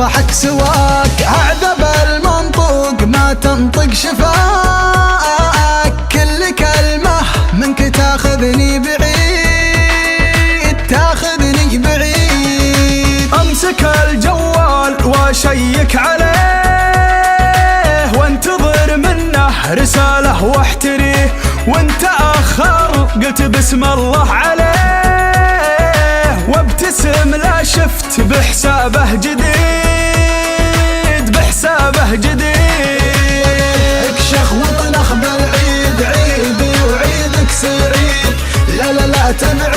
الضحك سواك، أعذب المنطوق ما تنطق شفاك، كل كلمة منك تاخذني بعيد، تاخذني بعيد. امسك الجوال واشيك عليه، وانتظر منه رسالة واحتريه، وانت اخر قلت بسم الله عليه، وابتسم لا شفت بحسابه جديد، بحسابه جديد. اكشخ واطلخ بالعيد، عيدي وعيدك سعيد، لا لا لا تبعد